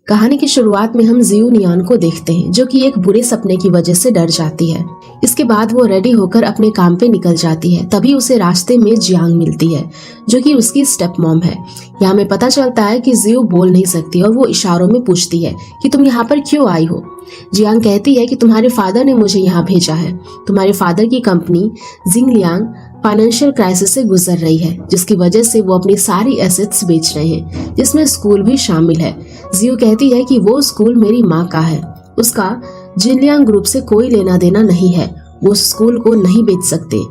कहानी की शुरुआत में हम जियो नियान को देखते हैं, जो कि एक बुरे सपने की वजह से डर जाती है। इसके बाद वो रेडी होकर अपने काम पे निकल जाती है। तभी उसे रास्ते में जियांग मिलती है, जो कि उसकी स्टेप मॉम है। यहाँ में पता चलता है कि जियो बोल नहीं सकती और वो इशारों में पूछती है कि तुम यहाँ पर क्यों आई हो। जियांग कहती है कि तुम्हारे फादर ने मुझे यहाँ भेजा है। तुम्हारे फादर की कंपनी जिंगलियांग फाइनेंशियल क्राइसिस से गुजर रही है, जिसकी वजह से वो अपनी सारी एसेट्स बेच रहे हैं, जिसमें स्कूल भी शामिल है। जियो कहती है कि वो स्कूल मेरी माँ का है, उसका जिनलियांग ग्रुप से कोई लेना देना नहीं है, वो उस स्कूल को नहीं बेच सकते।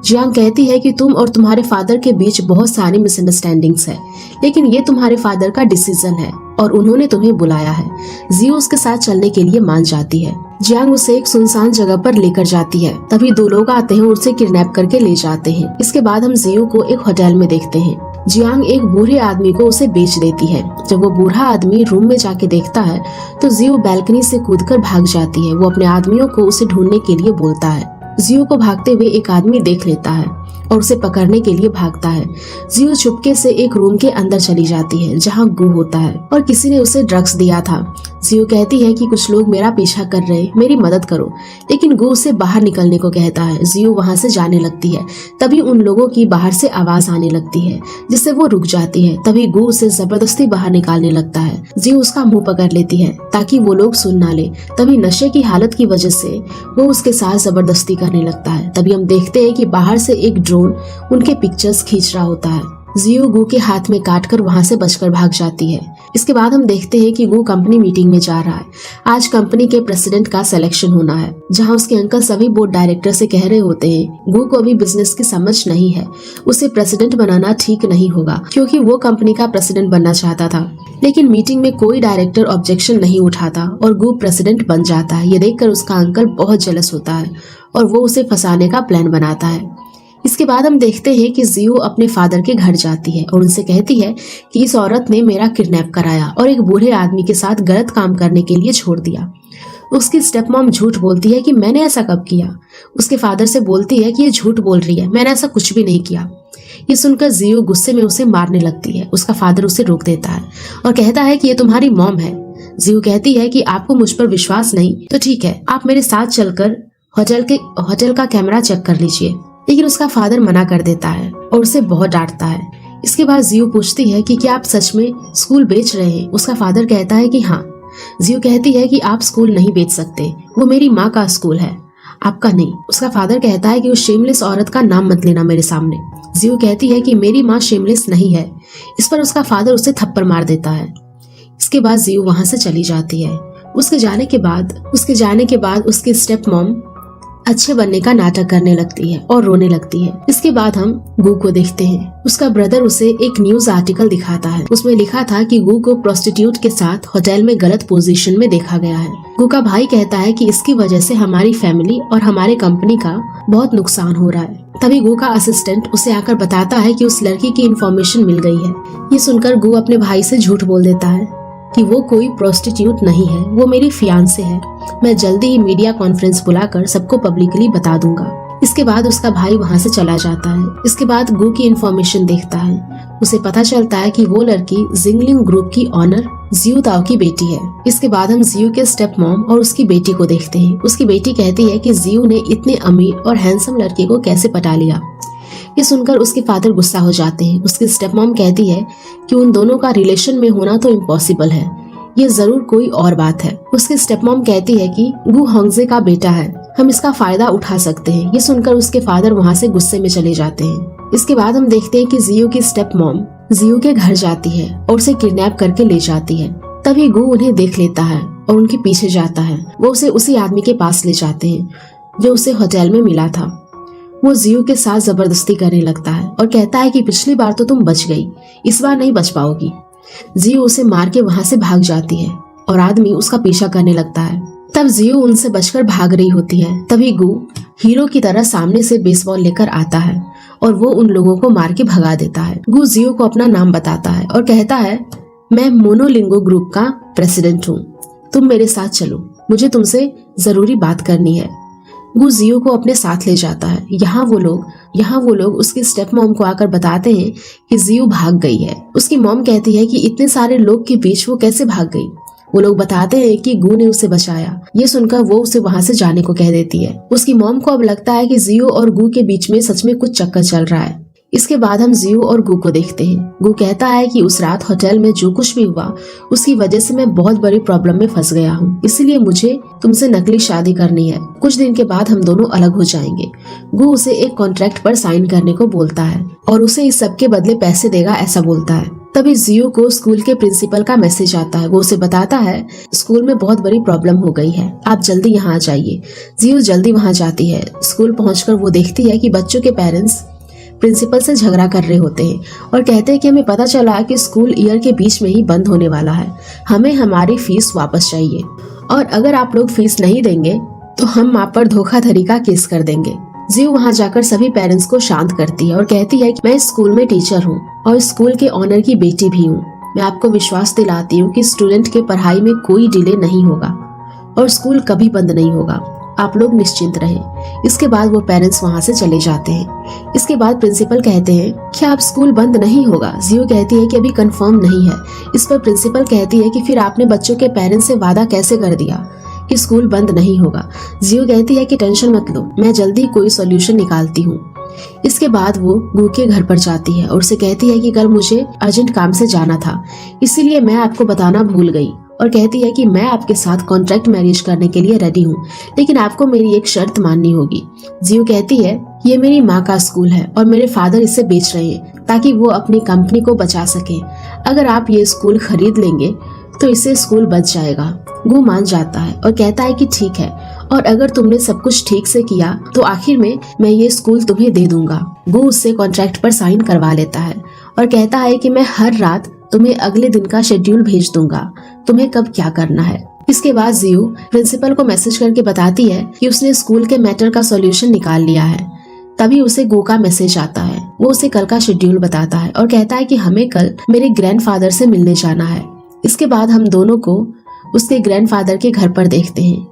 जियांग कहती है कि तुम और तुम्हारे फादर के बीच बहुत सारी मिसअंडरस्टैंडिंग्स है, लेकिन ये तुम्हारे फादर का डिसीजन है और उन्होंने तुम्हें बुलाया है। जियो उसके साथ चलने के लिए मान जाती है। जियांग उसे एक सुनसान जगह पर लेकर जाती है। तभी दो लोग आते हैं और उसे किडनैप करके ले जाते हैं। इसके बाद हम जियो को एक होटल में देखते हैं। जियांग एक बूढ़े आदमी को उसे बेच देती है। जब वो बूढ़ा आदमी रूम में जाके देखता है तो जियो बैल्कनी से कूदकर भाग जाती है। वो अपने आदमियों को उसे ढूंढने के लिए बोलता है। जियो को भागते हुए एक आदमी देख लेता है और उसे पकड़ने के लिए भागता है। जियो चुपके से एक रूम के अंदर चली जाती है, जहाँ गू होता है और किसी ने उसे ड्रग्स दिया था। जियो कहती है कि कुछ लोग मेरा पीछा कर रहे हैं, मेरी मदद करो, लेकिन गू उसे बाहर निकलने को कहता है। जियो वहाँ से जाने लगती है। तभी उन लोगों की बाहर से आवाज आने लगती है, जिससे वो रुक जाती है। तभी गू उसे जबरदस्ती बाहर निकालने लगता है। जियो उसका मुंह पकड़ लेती है ताकि वो लोग सुन ना ले। तभी नशे की हालत की वजह से वो उसके साथ जबरदस्ती करने लगता है। तभी हम देखते हैं कि बाहर से एक ड्रोन उनके पिक्चर्स खींच रहा होता है। जियो गू के हाथ में काटकर वहां से बचकर भाग जाती है। इसके बाद हम देखते हैं कि गू कंपनी मीटिंग में जा रहा है। आज कंपनी के प्रेसिडेंट का सिलेक्शन होना है, जहां उसके अंकल सभी बोर्ड डायरेक्टर से कह रहे होते हैं गू को अभी बिजनेस की समझ नहीं है, उसे प्रेसिडेंट बनाना ठीक नहीं होगा, क्योंकि वो कंपनी का प्रेसिडेंट बनना चाहता था। लेकिन मीटिंग में कोई डायरेक्टर ऑब्जेक्शन नहीं उठाता और गू प्रेसिडेंट बन जाता है। ये देखकर उसका अंकल बहुत जेलस होता है और वो उसे फंसाने का प्लान बनाता है। इसके बाद हम देखते हैं कि जियो अपने फादर के घर जाती है और उनसे कहती है कि इस औरत ने मेरा किडनैप कराया और एक बूढ़े आदमी के साथ गलत काम करने के लिए छोड़ दिया। उसकी स्टेप मॉम झूठ बोलती है कि मैंने ऐसा कब किया। उसके फादर से बोलती है कि ये झूठ बोल रही है, मैंने ऐसा कुछ भी नहीं किया। ये सुनकर जियो गुस्से में उसे मारने लगती है। उसका फादर उसे रोक देता है और कहता है कि ये तुम्हारी मॉम है। जियो कहती है कि आपको मुझ पर विश्वास नहीं तो ठीक है, आप मेरे साथ चलकर होटल का कैमरा चेक कर लीजिए। लेकिन उसका फादर मना कर देता है और उसे बहुत डांटता है। इसके बाद जियो पूछती है कि क्या आप सच में स्कूल बेच रहे हैं। उसका फादर कहता है कि हाँ। जियो कहती है कि आप स्कूल नहीं बेच सकते, वो मेरी माँ का स्कूल है, आपका नहीं। उसका फादर कहता है कि उस शेमलेस औरत का नाम मत लेना मेरे सामने। जियो कहती है कि मेरी माँ शेमलेस नहीं है। इस पर उसका फादर उसे थप्पड़ मार देता है। इसके बाद जियो वहां से चली जाती है। उसके जाने के बाद उसकी स्टेप मॉम अच्छे बनने का नाटक करने लगती है और रोने लगती है। इसके बाद हम गू को देखते हैं। उसका ब्रदर उसे एक न्यूज आर्टिकल दिखाता है। उसमें लिखा था कि गू को प्रोस्टिट्यूट के साथ होटल में गलत पोजीशन में देखा गया है। गू का भाई कहता है कि इसकी वजह से हमारी फैमिली और हमारे कंपनी का बहुत नुकसान हो रहा है। तभी गू का असिस्टेंट उसे आकर बताता है कि उस लड़की की इन्फॉर्मेशन मिल गई है। ये सुनकर गू अपने भाई से झूठ बोल देता है कि वो कोई प्रोस्टिट्यूट नहीं है, वो मेरी फियांसे है। मैं जल्दी ही मीडिया कॉन्फ्रेंस बुलाकर सबको पब्लिकली बता दूंगा। इसके बाद उसका भाई वहां से चला जाता है। इसके बाद गू की इन्फॉर्मेशन देखता है। उसे पता चलता है कि वो लड़की जिंगलिंग ग्रुप की ऑनर जियो ताओ की बेटी है। इसके बाद हम जियो के स्टेप मॉम और उसकी बेटी को देखते हैं। उसकी बेटी कहती है कि जियो ने इतने अमीर और हैंडसम लड़के को कैसे पटा लिया। ये सुनकर उसके फादर गुस्सा हो जाते हैं। उसकी स्टेप मॉम कहती है कि उन दोनों का रिलेशन में होना तो इम्पॉसिबल है, ये जरूर कोई और बात है। उसकी स्टेप मॉम कहती है कि गू होंगजे का बेटा है, हम इसका फायदा उठा सकते हैं। ये सुनकर उसके फादर वहाँ से गुस्से में चले जाते हैं। इसके बाद हम देखते हैं कि जियो की स्टेप मॉम जियो के घर जाती है और उसे किडनैप करके ले जाती है। तभी गू उन्हें देख लेता है और उनके पीछे जाता है। वो उसे उसी आदमी के पास ले जाते हैं जो उसे होटल में मिला था। वो जियो के साथ जबरदस्ती करने लगता है और कहता है कि पिछली बार तो तुम बच गई, इस बार नहीं बच पाओगी। जियो उसे मार के वहां से भाग जाती है और आदमी उसका पीछा करने लगता है। तब जियो उनसे बचकर भाग रही होती है। तभी गू हीरो की तरह सामने से बेसबॉल लेकर आता है और वो उन लोगों को मार के भगा देता है। गू जियो को अपना नाम बताता है और कहता है मैं मोनोलिंगो ग्रुप का प्रेसिडेंट हूँ, तुम मेरे साथ चलो, मुझे तुमसे जरूरी बात करनी है। गू जियो को अपने साथ ले जाता है। यहाँ वो लोग उसकी स्टेप मॉम को आकर बताते हैं कि जियो भाग गई है। उसकी मॉम कहती है कि इतने सारे लोग के बीच वो कैसे भाग गई। वो लोग बताते हैं कि गू ने उसे बचाया। ये सुनकर वो उसे वहाँ से जाने को कह देती है। उसकी मॉम को अब लगता है कि जियो और गू के बीच में सच में कुछ चक्कर चल रहा है। इसके बाद हम जियो और गू को देखते हैं। गू कहता है कि उस रात होटल में जो कुछ भी हुआ उसकी वजह से मैं बहुत बड़ी प्रॉब्लम में फंस गया हूँ, इसीलिए मुझे तुमसे नकली शादी करनी है। कुछ दिन के बाद हम दोनों अलग हो जाएंगे। गू उसे एक कॉन्ट्रैक्ट पर साइन करने को बोलता है और उसे इस सब के बदले पैसे देगा ऐसा बोलता है। तभी जियो को स्कूल के प्रिंसिपल का मैसेज आता है। वो उसे बताता है स्कूल में बहुत बड़ी प्रॉब्लम हो गई है, आप जल्दी यहाँ आ जाइए। जियो जल्दी वहाँ जाती है। स्कूल पहुंचकर वो देखती है कि बच्चों के पेरेंट्स प्रिंसिपल से झगड़ा कर रहे होते हैं और कहते हैं कि हमें पता चला कि स्कूल ईयर के बीच में ही बंद होने वाला है, हमें हमारी फीस वापस चाहिए और अगर आप लोग फीस नहीं देंगे तो हम आप पर धोखाधड़ी का केस कर देंगे। जियो वहाँ जाकर सभी पेरेंट्स को शांत करती है और कहती है कि मैं स्कूल में टीचर हूँ और स्कूल के ऑनर की बेटी भी हूँ। मैं आपको विश्वास दिलाती हूँ कि स्टूडेंट के पढ़ाई में कोई डिले नहीं होगा और स्कूल कभी बंद नहीं होगा, आप लोग निश्चिंत रहें। इसके बाद वो पेरेंट्स वहाँ से चले जाते हैं। इसके बाद प्रिंसिपल कहते हैं कि आप स्कूल बंद नहीं होगा। जियो कहती है कि अभी कंफर्म नहीं है। इस पर प्रिंसिपल कहती है कि फिर आपने बच्चों के पेरेंट्स से वादा कैसे कर दिया कि स्कूल बंद नहीं होगा। जियो कहती है कि टेंशन मत लो, मैं जल्दी कोई सॉल्यूशन निकालती हूँ। इसके बाद वो गू के घर पर जाती है और उसे कहती है कि कल मुझे अर्जेंट काम से जाना था, इसीलिए मैं आपको बताना भूल गई और कहती है कि मैं आपके साथ कॉन्ट्रैक्ट मैरिज करने के लिए रेडी हूँ, लेकिन आपको मेरी एक शर्त माननी होगी। जियो कहती है ये मेरी माँ का स्कूल है और मेरे फादर इसे बेच रहे हैं ताकि वो अपनी कंपनी को बचा सके। अगर आप ये स्कूल खरीद लेंगे तो इससे स्कूल बच जाएगा। गू मान जाता है और कहता है कि ठीक है, और अगर तुमने सब कुछ ठीक से किया तो आखिर में मैं ये स्कूल तुम्हें दे दूंगा। गू उससे कॉन्ट्रैक्ट पर साइन करवा लेता है और कहता है कि मैं हर रात तुम्हें अगले दिन का शेड्यूल भेज दूंगा, तुम्हें कब क्या करना है। इसके बाद जियो प्रिंसिपल को मैसेज करके बताती है कि उसने स्कूल के मैटर का सॉल्यूशन निकाल लिया है। तभी उसे गो का मैसेज आता है। वो उसे कल का शेड्यूल बताता है और कहता है कि हमें कल मेरे ग्रैंडफादर से मिलने जाना है। इसके बाद हम दोनों को उसके ग्रैंडफादर के घर पर देखते हैं।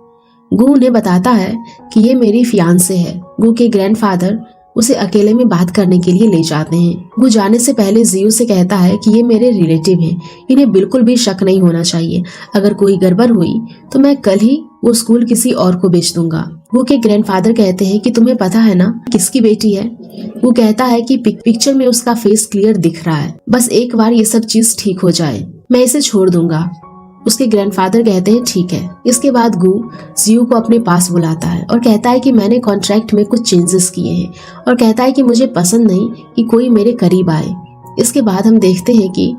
गू उन्हें बताता है कि ये मेरी फियांसे है। गू के ग्रैंडफादर उसे अकेले में बात करने के लिए ले जाते हैं। वो जाने से पहले जियो से कहता है कि ये मेरे रिलेटिव हैं, इन्हें बिल्कुल भी शक नहीं होना चाहिए। अगर कोई गड़बड़ हुई तो मैं कल ही वो स्कूल किसी और को बेच दूंगा। वो के ग्रैंडफादर कहते हैं कि तुम्हें पता है ना किसकी बेटी है। वो कहता है कि पिक्चर में उसका फेस क्लियर दिख रहा है, बस एक बार ये सब चीज ठीक हो जाए, मैं इसे छोड़ दूंगा। उसके ग्रैंडफादर कहते हैं ठीक है। इसके बाद गू जियो को अपने पास बुलाता है और कहता है कि मैंने कॉन्ट्रैक्ट में कुछ चेंजेस किए हैं और कहता है कि मुझे पसंद नहीं कि कोई मेरे करीब आए। इसके बाद हम देखते हैं कि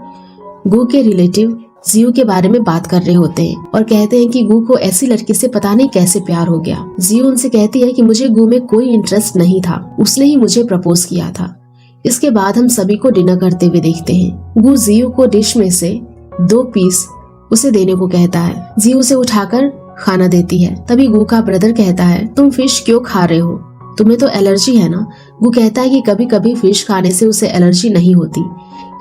गू के रिलेटिव जियो के बारे में बात कर रहे होते हैं और कहते हैं कि गू को ऐसी लड़की से पता नहीं कैसे प्यार हो गया। जियो उनसे कहती है कि मुझे गू में कोई इंटरेस्ट नहीं था, उसने ही मुझे प्रपोज किया था। इसके बाद हम सभी को डिनर करते हुए देखते हैं। गू जियो को डिश में से 2 पीस उसे देने को कहता है। जियो उसे उठाकर खाना देती है। तभी गू का ब्रदर कहता है तुम फिश क्यों खा रहे हो, तुम्हें तो एलर्जी है ना। गू कहता है कि कभी कभी फिश खाने से उसे एलर्जी नहीं होती।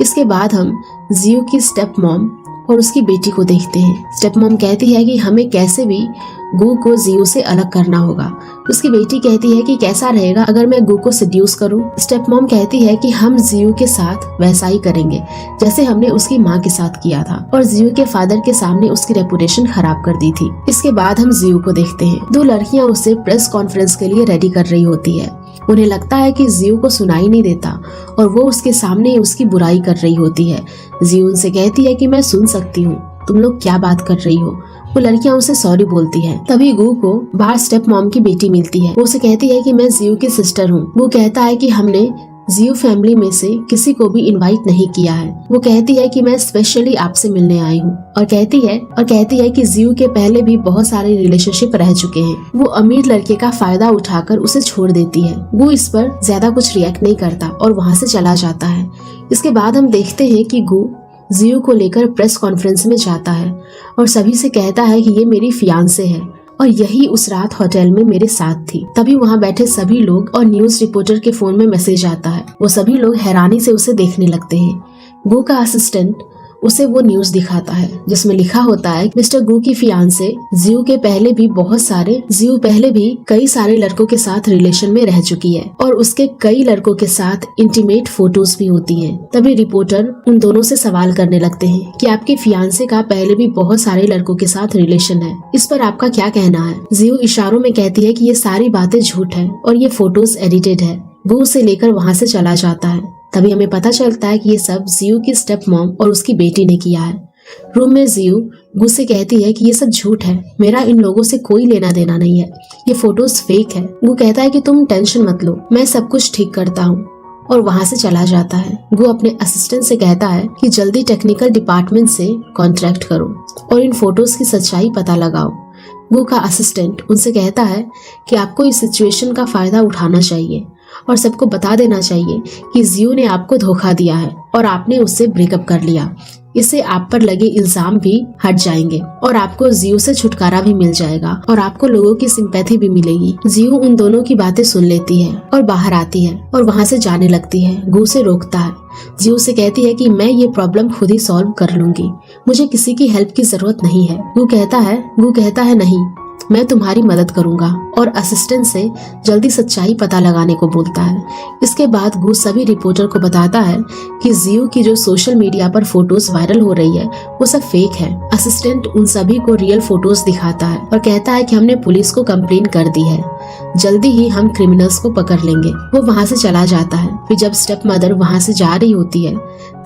इसके बाद हम जियो की स्टेप मॉम और उसकी बेटी को देखते हैं। स्टेप मॉम कहती है कि हमें कैसे भी गू को जियो से अलग करना होगा। उसकी बेटी कहती है कि कैसा रहेगा अगर मैं गू को सेड्यूस करूं। स्टेप मॉम कहती है कि हम जियो के साथ वैसा ही करेंगे जैसे हमने उसकी माँ के साथ किया था और जियो के फादर के सामने उसकी रेपुटेशन खराब कर दी थी। इसके बाद हम जियो को देखते हैं। 2 लड़कियां उसे प्रेस कॉन्फ्रेंस के लिए रेडी कर रही होती है। उन्हें लगता है कि जियो को सुनाई नहीं देता और वो उसके सामने उसकी बुराई कर रही होती है। जियो उनसे कहती है कि मैं सुन सकती हूँ, तुम लोग क्या बात कर रही हो। वो लड़कियां उसे सॉरी बोलती है। तभी गू को बाहर स्टेप मॉम की बेटी मिलती है। वो उसे कहती है कि मैं जियो की सिस्टर हूँ। वो कहता है कि हमने जियो फैमिली में से किसी को भी इनवाइट नहीं किया है। वो कहती है कि मैं स्पेशली आपसे मिलने आई हूँ और कहती है कि जियो के पहले भी बहुत सारे रिलेशनशिप रह चुके हैं। वो अमीर लड़के का फायदा उठाकर उसे छोड़ देती है। वो इस पर ज्यादा कुछ रिएक्ट नहीं करता और वहाँ से चला जाता है। इसके बाद हम देखते हैं कि गू जियो को लेकर प्रेस कॉन्फ्रेंस में जाता है और सभी से कहता है कि ये मेरी फियांसे है और यही उस रात होटल में मेरे साथ थी। तभी वहाँ बैठे सभी लोग और न्यूज रिपोर्टर के फोन में मैसेज आता है। वो सभी लोग हैरानी से उसे देखने लगते हैं। गू का असिस्टेंट उसे वो न्यूज दिखाता है जिसमें लिखा होता है मिस्टर गू की फियांसे जियो पहले भी कई सारे लड़कों के साथ रिलेशन में रह चुकी है और उसके कई लड़कों के साथ इंटीमेट फोटोज भी होती हैं। तभी रिपोर्टर उन दोनों से सवाल करने लगते हैं कि आपके फियांसे का पहले भी बहुत सारे लड़कों के साथ रिलेशन है, इस पर आपका क्या कहना है। जियो इशारों में कहती है कि ये सारी बातें झूठ है और ये फोटोज एडिटेड है। वो उसे लेकर वहाँ से चला जाता है। तभी हमें पता चलता है कि ये सब जियो की स्टेप मॉम और उसकी बेटी ने किया है। रूम में जियो गू से कहती है कि ये सब झूठ है, मेरा इन लोगों से कोई लेना देना नहीं है, ये फोटोज फेक है। गू कहता है कि तुम टेंशन मत लो, मैं सब कुछ ठीक करता हूँ और वहाँ से चला जाता है। गू अपने असिस्टेंट से कहता है कि जल्दी टेक्निकल डिपार्टमेंट से कॉन्ट्रैक्ट करो और इन फोटोज की सच्चाई पता लगाओ। गू का असिस्टेंट उनसे कहता है कि आपको इस सिचुएशन का फायदा उठाना चाहिए और सबको बता देना चाहिए कि जियो ने आपको धोखा दिया है और आपने उससे ब्रेकअप कर लिया। इससे आप पर लगे इल्जाम भी हट जाएंगे और आपको जियो से छुटकारा भी मिल जाएगा और आपको लोगों की सिंपैथी भी मिलेगी। जियो उन दोनों की बातें सुन लेती है और बाहर आती है और वहाँ से जाने लगती है। गू से रोकता है। जियो से कहती है कि मैं ये प्रॉब्लम खुद ही सॉल्व कर लूंगी, मुझे किसी की हेल्प की जरूरत नहीं है। गू कहता है नहीं, मैं तुम्हारी मदद करूंगा और असिस्टेंट से जल्दी सच्चाई पता लगाने को बोलता है। इसके बाद गू सभी रिपोर्टर को बताता है कि जियो की जो सोशल मीडिया पर फोटोज वायरल हो रही है वो सब फेक है। असिस्टेंट उन सभी को रियल फोटोज दिखाता है और कहता है कि हमने पुलिस को कंप्लेन कर दी है, जल्दी ही हम क्रिमिनल्स को पकड़ लेंगे। वो वहाँ से चला जाता है। फिर जब स्टेप मदर वहाँ से जा रही होती है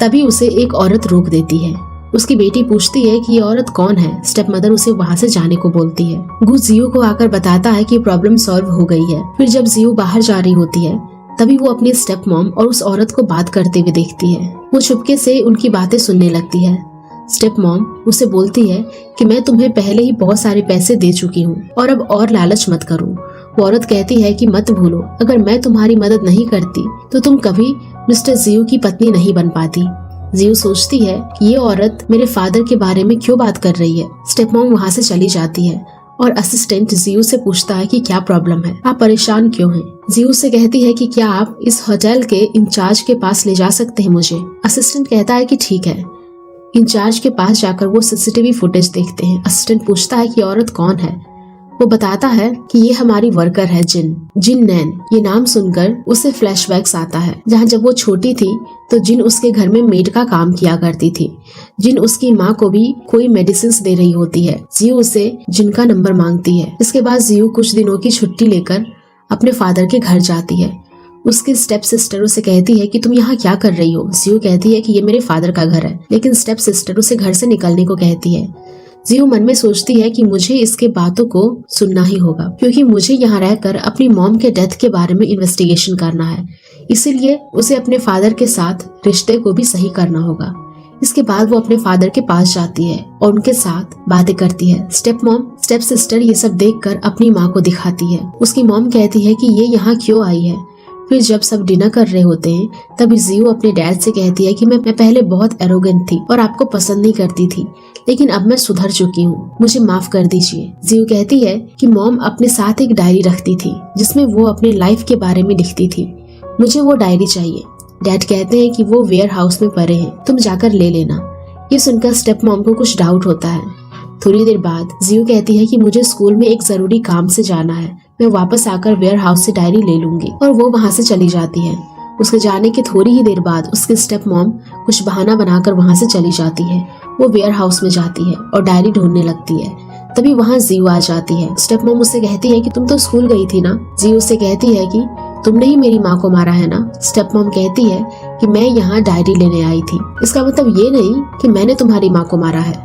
तभी उसे एक औरत रोक देती है। उसकी बेटी पूछती है कि ये औरत कौन है। स्टेप मदर उसे वहाँ से जाने को बोलती है। गू जियो को आकर बताता है कि प्रॉब्लम सॉल्व हो गई है। फिर जब जियो बाहर जा रही होती है तभी वो अपनी स्टेप मॉम और उस औरत को बात करते हुए देखती है। वो चुपके से उनकी बातें सुनने लगती है। स्टेप मॉम उसे बोलती है कि मैं तुम्हें पहले ही बहुत सारे पैसे दे चुकी हूँ और अब और लालच मत करो। वो औरत कहती है कि मत भूलो, अगर मैं तुम्हारी मदद नहीं करती तो तुम कभी मिस्टर जियो की पत्नी नहीं बन पाती। जियो सोचती है कि ये औरत मेरे फादर के बारे में क्यों बात कर रही है। स्टेप मॉम वहाँ से चली जाती है और असिस्टेंट जियो से पूछता है कि क्या प्रॉब्लम है, आप परेशान क्यों हैं। जियो से कहती है कि क्या आप इस होटल के इंचार्ज के पास ले जा सकते हैं मुझे। असिस्टेंट कहता है कि ठीक है। इंचार्ज के पास जाकर वो सीसीटीवी फुटेज देखते हैं। असिस्टेंट पूछता है कि औरत कौन है। वो बताता है कि ये हमारी वर्कर है जिन नैन। ये नाम सुनकर उसे फ्लैशबैक्स आता है जहाँ जब वो छोटी थी तो जिन उसके घर में मेड का काम किया करती थी। जिन उसकी माँ को भी कोई मेडिसिन दे रही होती है। जियो उसे जिन का नंबर मांगती है। इसके बाद जियो कुछ दिनों की छुट्टी लेकर अपने फादर के घर जाती है। उसकी स्टेप सिस्टर उसे कहती है कि तुम यहाँ क्या कर रही हो। जियो कहती है कि ये मेरे फादर का घर है, लेकिन स्टेप सिस्टर उसे घर से निकलने को कहती है। जियो मन में सोचती है कि मुझे इसके बातों को सुनना ही होगा क्योंकि मुझे यहाँ रहकर अपनी मॉम के डेथ के बारे में इन्वेस्टिगेशन करना है, इसीलिए उसे अपने फादर के साथ रिश्ते को भी सही करना होगा। इसके बाद वो अपने फादर के पास जाती है और उनके साथ बातें करती है। स्टेप मॉम स्टेप सिस्टर ये सब देखकर अपनी माँ को दिखाती है। उसकी मॉम कहती है कि ये यहाँ क्यों आई है। फिर जब सब डिनर कर रहे होते हैं तभी जियो अपने डैड से कहती है कि मैं पहले बहुत एरोगेंट थी और आपको पसंद नहीं करती थी, लेकिन अब मैं सुधर चुकी हूँ, मुझे माफ कर दीजिए। जियो कहती है कि मॉम अपने साथ एक डायरी रखती थी जिसमें वो अपने लाइफ के बारे में लिखती थी, मुझे वो डायरी चाहिए। डैड कहते हैं कि वो वेयर हाउस में पड़े हैं, तुम जाकर ले लेना। ये सुनकर स्टेप मॉम को कुछ डाउट होता है। थोड़ी देर बाद जियो कहती है कि मुझे स्कूल में एक जरूरी काम से जाना है, मैं वापस आकर वेयर हाउस से डायरी ले लूंगी। और वो वहाँ से चली जाती है। उसके जाने के थोड़ी ही देर बाद उसकी स्टेप मॉम कुछ बहाना बनाकर वहाँ से चली जाती है। वो वेयर हाउस में जाती है और डायरी ढूंढने लगती है। तभी वहाँ जियो आ जाती है। स्टेप मॉम उससे कहती है कि तुम तो स्कूल गई थी ना। जियो उससे कहती है कि तुमने ही मेरी माँ को मारा है ना। स्टेप मॉम कहती है कि मैं यहाँ डायरी लेने आई थी, इसका मतलब ये नहीं कि मैंने तुम्हारी माँ को मारा है,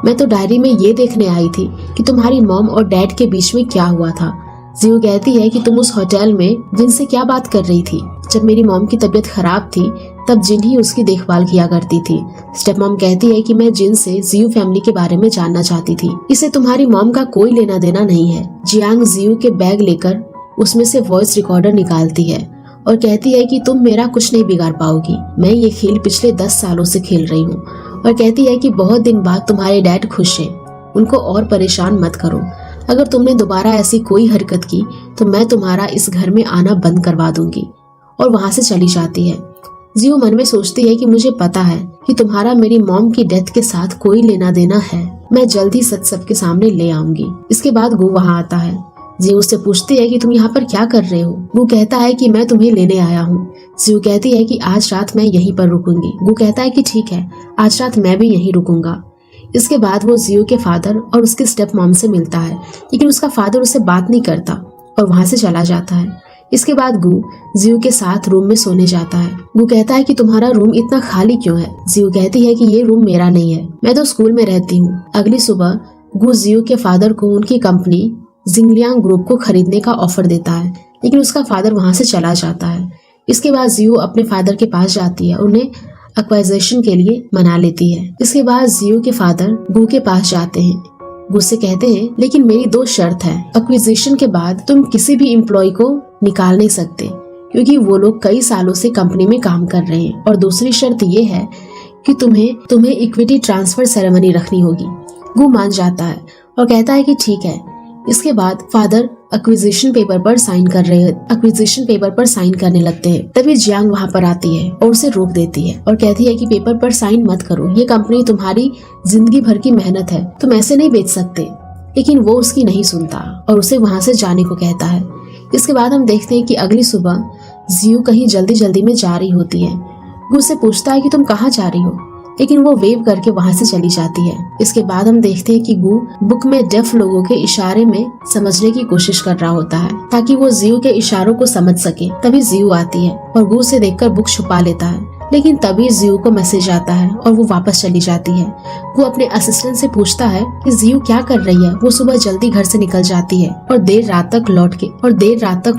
मैं तो डायरी में ये देखने आई थी कि तुम्हारी मॉम और डैड के बीच में क्या हुआ था। जियो कहती है कि तुम उस होटल में जिन से क्या बात कर रही थी। जब मेरी मॉम की तबीयत खराब थी तब जिन ही उसकी देखभाल किया करती थी। स्टेप मॉम कहती है कि मैं जिन से जियो फैमिली के बारे में जानना चाहती थी, इसे तुम्हारी मॉम का कोई लेना देना नहीं है। जियांग जियो के बैग लेकर उसमें से वॉइस रिकॉर्डर निकालती है और कहती है कि तुम मेरा कुछ नहीं बिगाड़ पाओगी, मैं ये खेल पिछले 10 सालों से खेल रही हूँ। और कहती है कि बहुत दिन बाद तुम्हारे डैड खुश हैं, उनको और परेशान मत करो, अगर तुमने दोबारा ऐसी कोई हरकत की तो मैं तुम्हारा इस घर में आना बंद करवा दूंगी। और वहाँ से चली जाती है। जियो मन में सोचती है कि मुझे पता है कि तुम्हारा मेरी मॉम की डेथ के साथ कोई लेना देना है, मैं जल्द ही सच सबके सामने ले आऊंगी। इसके बाद गु वहाँ आता है। जियो उससे पूछती है कि तुम यहाँ पर क्या कर रहे हो। गु कहता है कि मैं तुम्हें लेने आया हूँ। जियो कहती है कि आज रात मैं यहीं पर रुकूंगी। गु कहता है कि ठीक है, आज रात मैं भी यहीं रुकूंगा। इसके बाद वो जियो के फादर और उसके स्टेप मॉम से मिलता है, लेकिन उसका फादर उससे बात नहीं करता और वहाँ से चला जाता है। इसके बाद गु जियो के साथ रूम में सोने जाता है। गु कहता है कि तुम्हारा रूम इतना खाली क्यों है। जियो कहती है कि ये रूम मेरा नहीं है, मैं तो स्कूल में रहती हूँ। अगली सुबह गु जियो के फादर को उनकी कंपनी जिंगलियांग ग्रुप को खरीदने का ऑफर देता है, लेकिन उसका फादर वहाँ से चला जाता है। इसके बाद जियो अपने फादर के पास जाती है, उन्हें एक्वाइजेशन के लिए मना लेती है। इसके बाद जियो के फादर गु के पास जाते हैं। गु से कहते हैं लेकिन मेरी 2 शर्त है। एक्विजिशन के बाद तुम किसी भी एम्प्लॉय को निकाल नहीं सकते, क्योंकि वो लोग कई सालों से कंपनी में काम कर रहे हैं, और दूसरी शर्त ये है कि तुम्हें इक्विटी ट्रांसफर सेरेमनी रखनी होगी। गु मान जाता है और कहता है कि ठीक है। इसके बाद फादर एक्विजिशन पेपर पर साइन करने लगते हैं। तभी जियांग वहाँ पर आती है और उसे रोक देती है और कहती है कि पेपर पर साइन मत करो, ये कंपनी तुम्हारी जिंदगी भर की मेहनत है, तुम ऐसे नहीं बेच सकते। लेकिन वो उसकी नहीं सुनता और उसे वहाँ से जाने को कहता है। इसके बाद हम देखते हैं कि अगली सुबह जियो कहीं जल्दी में जा रही होती है। गु उससे पूछता है कि तुम कहाँ जा रही हो, लेकिन वो वेव करके वहाँ से चली जाती है। इसके बाद हम देखते हैं कि गु बुक में डेफ लोगों के इशारे में समझने की कोशिश कर रहा होता है, ताकि वो जियो के इशारों को समझ सके। तभी जियो आती है और गु से देखकर बुक छुपा लेता है, लेकिन तभी जियो को मैसेज आता है और वो वापस चली जाती है। वो अपने असिस्टेंट से पूछता है कि जियो क्या कर रही है। वो सुबह जल्दी घर से निकल जाती है और देर रात तक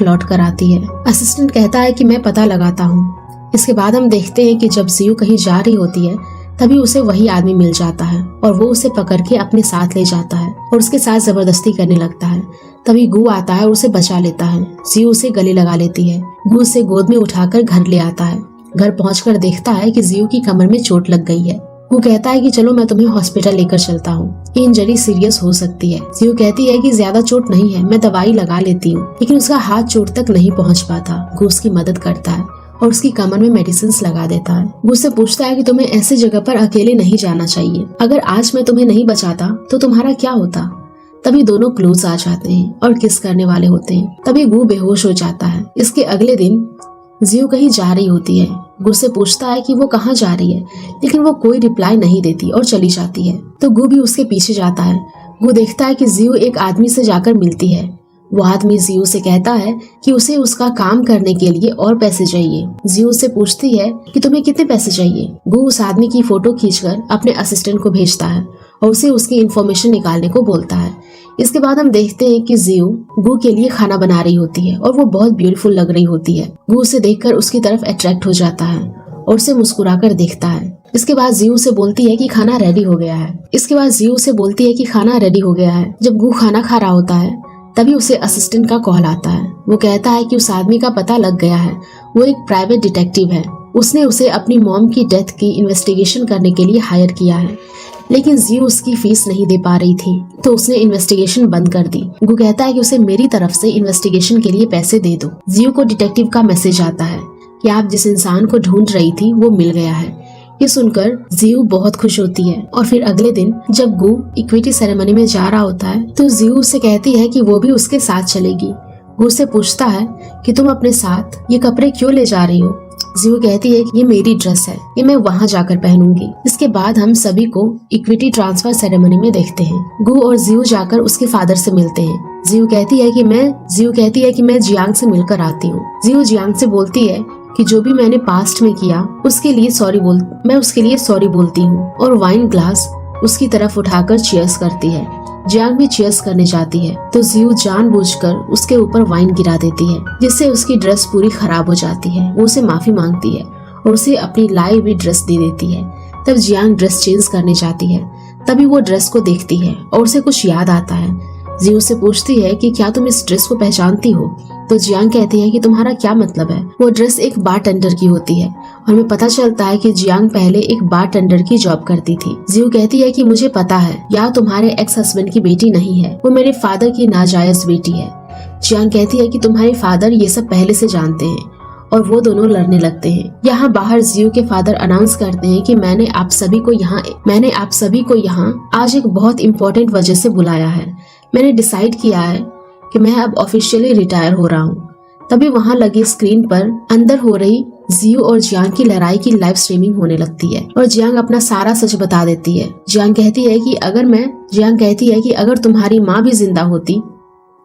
लौट कर आती है। असिस्टेंट कहता है कि मैं पता लगाता हूँ। इसके बाद हम देखते हैं कि जब जियो कहीं जा रही होती है, तभी उसे वही आदमी मिल जाता है और वो उसे पकड़ के अपने साथ ले जाता है और उसके साथ जबरदस्ती करने लगता है। तभी गु आता है और उसे बचा लेता है। जियो उसे गले लगा लेती है। गु उसे गोद में उठाकर घर ले आता है। घर पहुंचकर देखता है कि जियो की कमर में चोट लग गई है। गु कहता है कि चलो मैं तुम्हें हॉस्पिटल लेकर चलता हूँ, ये इंजरी सीरियस हो सकती है। जियो कहती है कि ज्यादा चोट नहीं है, मैं दवाई लगा लेती हूँ, लेकिन उसका हाथ चोट तक नहीं पहुँच पाता। गु उसकी मदद करता है और उसकी कमर में मेडिसिन लगा देता है। गु उससे पूछता है कि तुम्हें ऐसी जगह पर अकेले नहीं जाना चाहिए, अगर आज मैं तुम्हें नहीं बचाता तो तुम्हारा क्या होता। तभी दोनों क्लोज आ जाते हैं और किस करने वाले होते हैं। तभी गु बेहोश हो जाता है। इसके अगले दिन जियो कहीं जा रही होती है। गु से पूछता है कि वो कहाँ जा रही है, लेकिन वो कोई रिप्लाई नहीं देती और चली जाती है। तो गु भी उसके पीछे जाता है। गु देखता है कि जियो एक आदमी से जाकर मिलती है। वो आदमी जियो से कहता है कि उसे उसका काम करने के लिए और पैसे चाहिए। जियो से पूछती है कि तुम्हें कितने पैसे चाहिए। गु उस आदमी की फोटो खींचकर अपने असिस्टेंट को भेजता है और उसे उसकी इन्फॉर्मेशन निकालने को बोलता है। इसके बाद हम देखते हैं कि जियो गु के लिए खाना बना रही होती है और वो बहुत ब्यूटीफुल लग रही होती है। गु उसे देखकर उसकी तरफ अट्रैक्ट हो जाता है और उसे मुस्कुराकर देखता है। इसके बाद जियो से बोलती है कि खाना रेडी हो गया है। जब गु खाना खा रहा होता है, तभी उसे असिस्टेंट का कॉल आता है। वो कहता है कि उस आदमी का पता लग गया है, वो एक प्राइवेट डिटेक्टिव है। उसने उसे अपनी मॉम की डेथ की इन्वेस्टिगेशन करने के लिए हायर किया है, लेकिन जियो उसकी फीस नहीं दे पा रही थी, तो उसने इन्वेस्टिगेशन बंद कर दी। गु कहता है कि उसे मेरी तरफ से इन्वेस्टिगेशन के लिए पैसे दे दो। जियो को डिटेक्टिव का मैसेज आता है कि आप जिस इंसान को ढूंढ रही थी वो मिल गया है। ये सुनकर जियो बहुत खुश होती है और फिर अगले दिन जब गु इक्विटी सेरेमनी में जा रहा होता है, तो जियो उससे कहती है कि वो भी उसके साथ चलेगी। गु से पूछता है कि तुम अपने साथ ये कपड़े क्यों ले जा रही हो। जियो कहती है कि ये मेरी ड्रेस है, ये मैं वहाँ जाकर पहनूंगी। इसके बाद हम सभी को इक्विटी ट्रांसफर सेरेमनी में देखते हैं। गु और जियो जाकर उसके फादर से मिलते हैं। जियो कहती है कि मैं जियांग से मिलकर आती हूँ। जियो जियांग से बोलती है कि जो भी मैंने पास्ट में किया मैं उसके लिए सॉरी बोलती हूँ, और वाइन ग्लास उसकी तरफ उठाकर चीयर्स करती है। जियांग भी चीयर्स करने जाती है, तो जियो जानबूझकर उसके ऊपर वाइन गिरा देती है, जिससे उसकी ड्रेस पूरी खराब हो जाती है। वो उसे माफी मांगती है और उसे अपनी लाई हुई ड्रेस दे देती है। तब जियांग ड्रेस चेंज करने जाती है। तभी वो ड्रेस को देखती है और उसे कुछ याद आता है। जियो से पूछती है कि क्या तुम इस ड्रेस को पहचानती हो। तो जियांग कहती है कि तुम्हारा क्या मतलब है। वो ड्रेस एक बारटेंडर की होती है और हमें पता चलता है कि जियांग पहले एक बारटेंडर की जॉब करती थी। जियो कहती है कि मुझे पता है, या तुम्हारे एक्स हस्बैंड की बेटी नहीं है, वो मेरे फादर की नाजायज बेटी है। जियांग कहती है कि तुम्हारे फादर ये सब पहले से जानते हैं और वो दोनों लड़ने लगते हैं। यहाँ बाहर जियो के फादर अनाउंस करते हैं कि मैंने आप सभी को यहाँ आज एक बहुत इम्पोर्टेंट वजह से बुलाया है। मैंने डिसाइड किया है कि मैं अब ऑफिशियली रिटायर हो रहा हूँ। तभी वहाँ लगी स्क्रीन पर अंदर हो रही जियो और जियांग की लड़ाई की लाइव स्ट्रीमिंग होने लगती है और जियांग अपना सारा सच बता देती है। जियांग कहती है कि अगर तुम्हारी माँ भी जिंदा होती